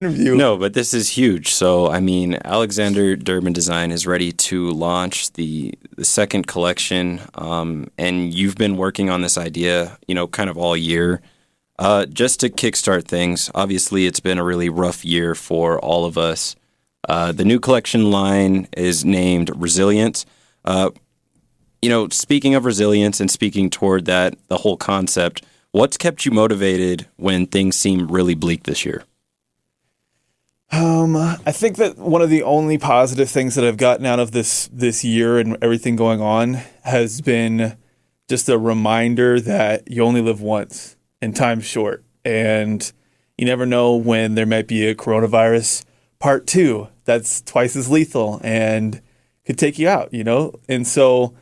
interview. No, but this is huge. So, I mean, Alexander Durbin Design is ready to launch the second collection, and you've been working on this idea, kind of all year. Just to kickstart things, obviously, it's been a really rough year for all of us. The new collection line is named Resilience. Uh, Speaking of resilience and speaking toward that, the whole concept, what's kept you motivated when things seem really bleak this year? I think that one of the only positive things that I've gotten out of this year and everything going on has been just a reminder that you only live once and time's short, and you never know when there might be a coronavirus part two that's twice as lethal and could take you out. And so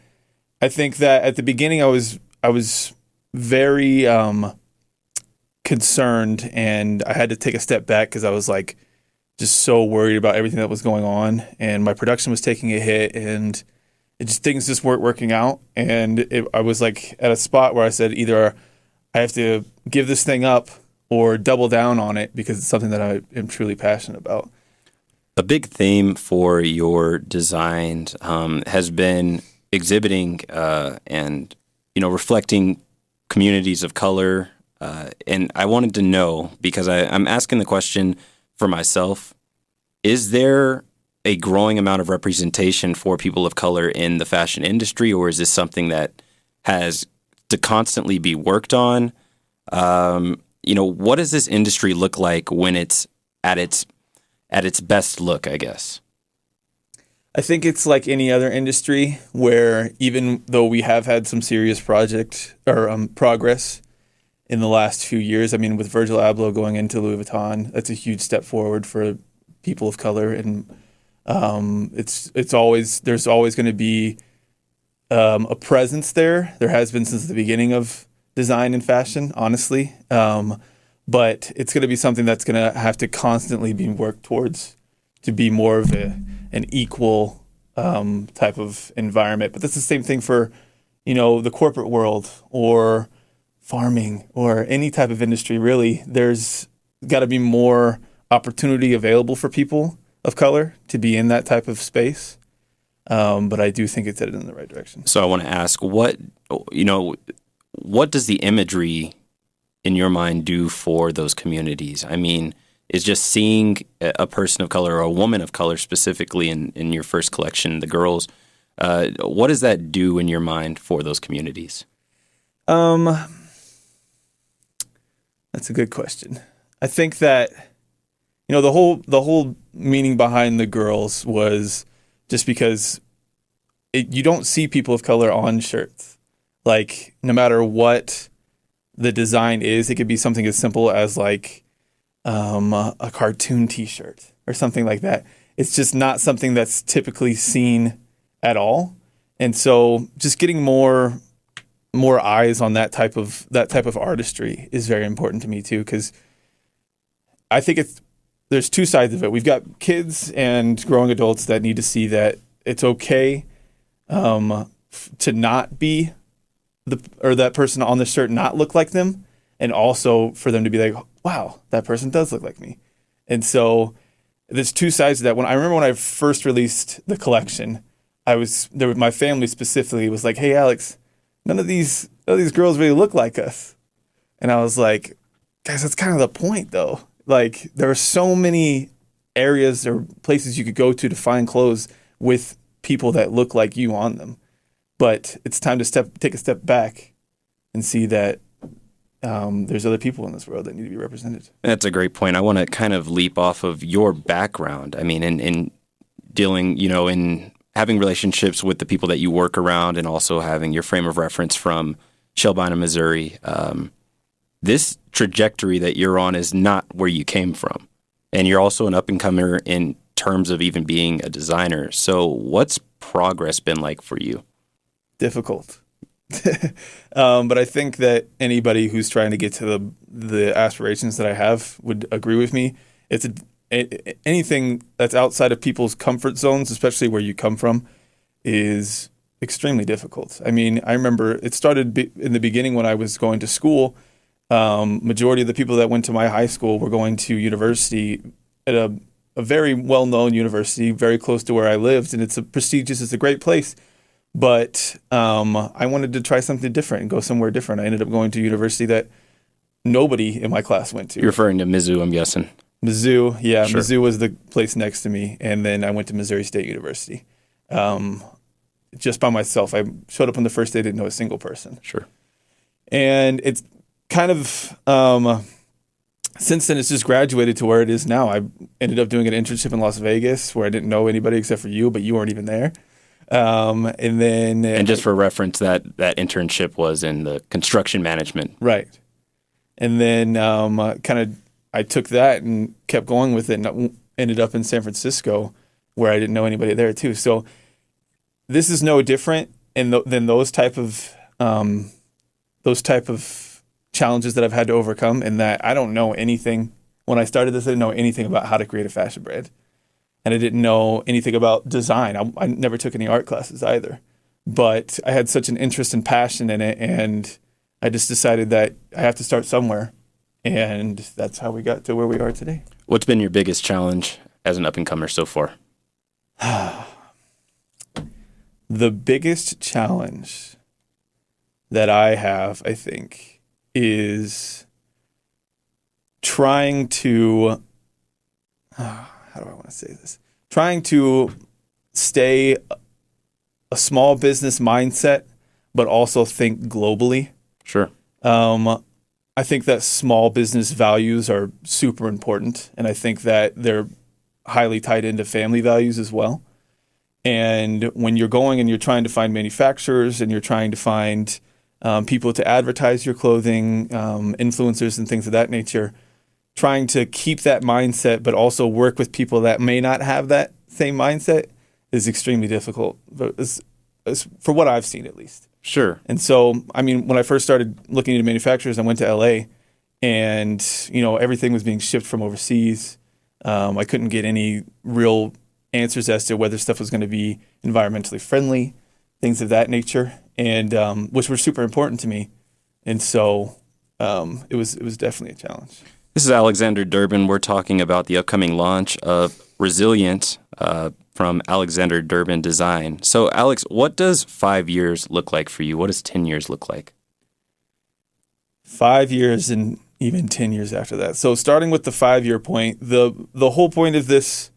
I think that at the beginning I was very concerned, and I had to take a step back because I was like just so worried about everything that was going on, and my production was taking a hit, and things just weren't working out. And I was like at a spot where I said either I have to give this thing up or double down on it because it's something that I am truly passionate about. A big theme for your design has been exhibiting and reflecting communities of color. And I wanted to know, because I'm asking the question for myself, is there a growing amount of representation for people of color in the fashion industry, or is this something that has to constantly be worked on? What does this industry look like when it's at its best look, I guess? I think it's like any other industry where even though we have had some serious project or progress in the last few years, I mean, with Virgil Abloh going into Louis Vuitton, that's a huge step forward for people of color, and there's always going to be a presence there. There has been since the beginning of design and fashion, honestly, but it's going to be something that's going to have to constantly be worked towards to be more of an equal type of environment. But that's the same thing for the corporate world or farming or any type of industry, really. There's got to be more opportunity available for people of color to be in that type of space. But I do think it's headed in the right direction. So I want to ask, what does the imagery in your mind do for those communities? I mean, is just seeing a person of color or a woman of color specifically in your first collection, the girls, what does that do in your mind for those communities? That's a good question. I think that the whole meaning behind the girls was just because you don't see people of color on shirts. Like, no matter what the design is, it could be something as simple as like a cartoon T-shirt or something like that. It's just not something that's typically seen at all, and so just getting more eyes on that type of artistry is very important to me too, because I think there's two sides of it. We've got kids and growing adults that need to see that it's okay to not be or that person on the shirt not look like them, and also for them to be like, wow, that person does look like me. And so there's two sides to that. I remember when I first released the collection, my family specifically was like, hey, Alex, none of these girls really look like us. And I was like, guys, that's kind of the point though. Like, there are so many areas or places you could go to find clothes with people that look like you on them. But it's time to take a step back and see that there's other people in this world that need to be represented. That's a great point. I want to kind of leap off of your background. I mean, in dealing, in having relationships with the people that you work around, and also having your frame of reference from Shelbina, Missouri. This trajectory that you're on is not where you came from. And you're also an up-and-comer in terms of even being a designer. So what's progress been like for you? Difficult. But I think that anybody who's trying to get to the aspirations that I have would agree with me. It's anything that's outside of people's comfort zones, especially where you come from, is extremely difficult. I mean, I remember it started in the beginning when I was going to school. Majority of the people that went to my high school were going to university at a very well-known university, very close to where I lived, and it's a great place. But I wanted to try something different and go somewhere different. I ended up going to a university that nobody in my class went to. You're referring to Mizzou, I'm guessing. Mizzou, yeah. Sure. Mizzou was the place next to me. And then I went to Missouri State University. Just by myself. I showed up on the first day, didn't know a single person. Sure. And it's kind of, since then, it's just graduated to where it is now. I ended up doing an internship in Las Vegas where I didn't know anybody except for you, but you weren't even there. And just for reference, that internship was in the construction management. Right. And then I took that and kept going with it and ended up in San Francisco where I didn't know anybody there too. So this is no different than those type of challenges that I've had to overcome, in that I don't know anything. When I started this, I didn't know anything about how to create a fashion brand. And I didn't know anything about design. I never took any art classes either. But I had such an interest and passion in it, and I just decided that I have to start somewhere. And that's how we got to where we are today. What's been your biggest challenge as an up-and-comer so far? The biggest challenge that I have, I think, is trying to... how do I want to say this? Trying to stay a small business mindset, but also think globally. Sure. I think that small business values are super important, and I think that they're highly tied into family values as well. And when you're going and you're trying to find manufacturers and you're trying to find people to advertise your clothing, influencers and things of that nature, trying to keep that mindset, but also work with people that may not have that same mindset is extremely difficult, for what I've seen at least. Sure. And so, I mean, when I first started looking into manufacturers, I went to LA and, everything was being shipped from overseas. I couldn't get any real answers as to whether stuff was going to be environmentally friendly, things of that nature, and which were super important to me. And so it was definitely a challenge. This is Alexander Durbin. We're talking about the upcoming launch of Resilient from Alexander Durbin Design. So, Alex, what does 5 years look like for you? What does 10 years look like? 5 years and even 10 years after that. So starting with the 5-year point, the whole point of this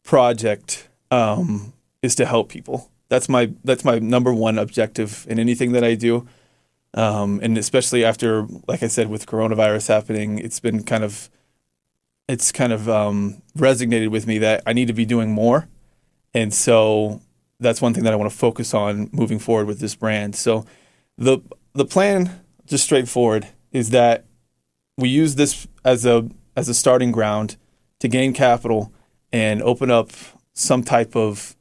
project is to help people. That's my number one objective in anything that I do. And especially after, like I said, with coronavirus happening, it's kind of resonated with me that I need to be doing more. And so that's one thing that I want to focus on moving forward with this brand. So the plan, just straightforward, is that we use this as a starting ground to gain capital and open up some type of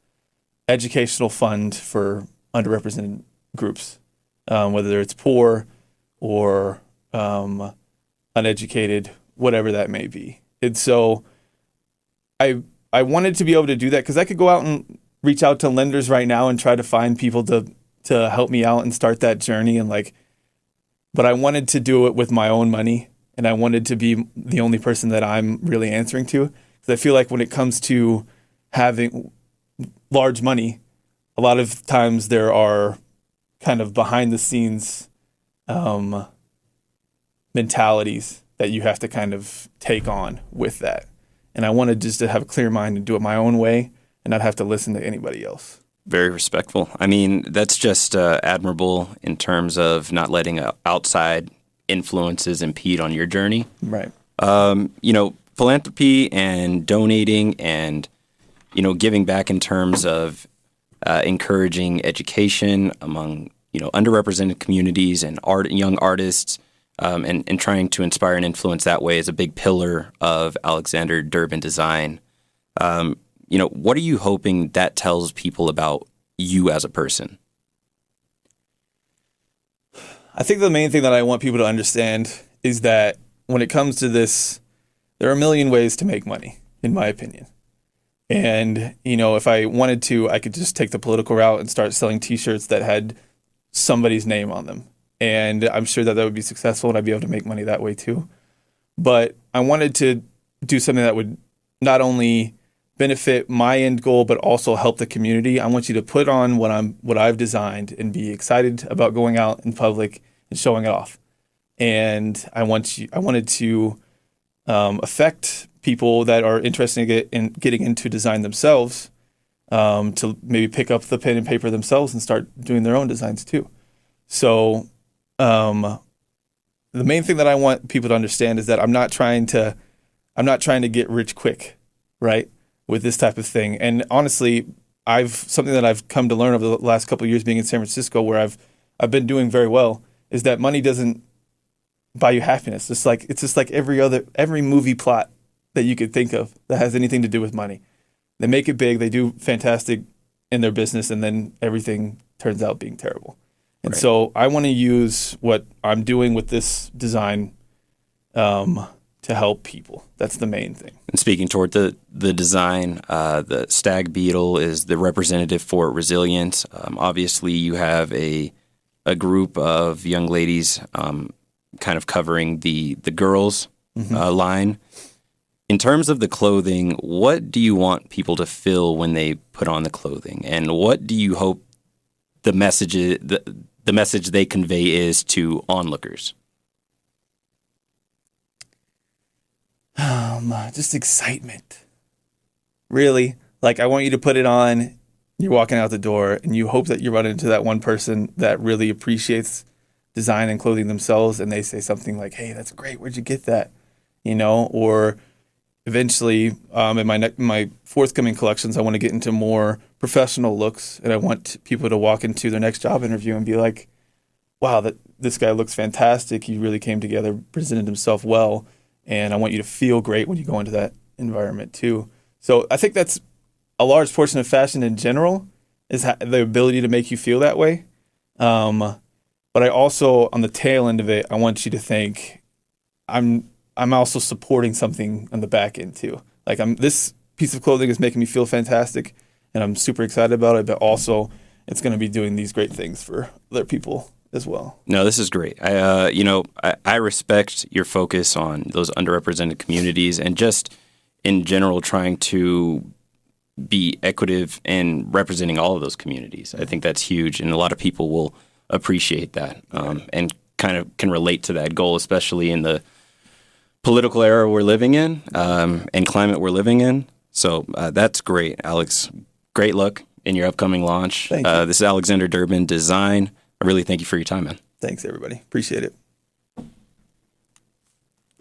educational fund for underrepresented groups, whether it's poor or uneducated, whatever that may be. And so I wanted to be able to do that because I could go out and reach out to lenders right now and try to find people to help me out and start that journey, but I wanted to do it with my own money, and I wanted to be the only person that I'm really answering to. Because I feel like when it comes to having large money, a lot of times there are kind of behind the scenes mentalities that you have to kind of take on with that. And I wanted just to have a clear mind and do it my own way and not have to listen to anybody else. Very respectful. I mean, that's just admirable in terms of not letting outside influences impede on your journey. Right. Philanthropy and donating and, giving back in terms of encouraging education among, underrepresented communities and young artists, and trying to inspire and influence that way is a big pillar of Alexander Durbin Design. What are you hoping that tells people about you as a person? I think the main thing that I want people to understand is that when it comes to this, there are a million ways to make money, in my opinion. And, if I wanted to, I could just take the political route and start selling T-shirts that had somebody's name on them. And I'm sure that would be successful and I'd be able to make money that way too. But I wanted to do something that would not only benefit my end goal, but also help the community. I want you to put on what I've designed and be excited about going out in public and showing it off. And I wanted to affect people that are interested in getting into design themselves, to maybe pick up the pen and paper themselves and start doing their own designs too. So the main thing that I want people to understand is that I'm not trying to get rich quick, right? With this type of thing. And honestly, something that I've come to learn over the last couple of years being in San Francisco, where I've been doing very well, is that money doesn't buy you happiness. It's just like every movie plot that you could think of that has anything to do with money. They make it big, they do fantastic in their business, and then everything turns out being terrible. And so I want to use what I'm doing with this design to help people. That's the main thing. And speaking toward the design, the stag beetle is the representative for resilience. Obviously, you have a group of young ladies kind of covering the girls line. In terms of the clothing, what do you want people to feel when they put on the clothing, and what do you hope the message they convey is to onlookers? Just excitement. Really. Like, I want you to put it on, you're walking out the door, and you hope that you run into that one person that really appreciates design and clothing themselves, and they say something like, "Hey, that's great. Where'd you get that?" Or eventually, in my forthcoming collections, I want to get into more professional looks, and I want people to walk into their next job interview and be like, "Wow, this guy looks fantastic. He really came together, presented himself well." And I want you to feel great when you go into that environment too. So I think that's a large portion of fashion in general, is the ability to make you feel that way. But I also, on the tail end of it, I want you to think I'm also supporting something on the back end too. Like, this piece of clothing is making me feel fantastic, and I'm super excited about it. But also, it's going to be doing these great things for other people as well. No, this is great. I respect your focus on those underrepresented communities, and just in general trying to be equitable and representing all of those communities. I think that's huge, and a lot of people will appreciate that, and kind of can relate to that goal, especially in the political era we're living in, and climate we're living in. So that's great, Alex. Great luck in your upcoming launch. Thank you. This is Alexander Durbin, Design. I really thank you for your time, man. Thanks, everybody. Appreciate it.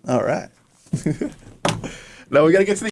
All right. Now we got to get to the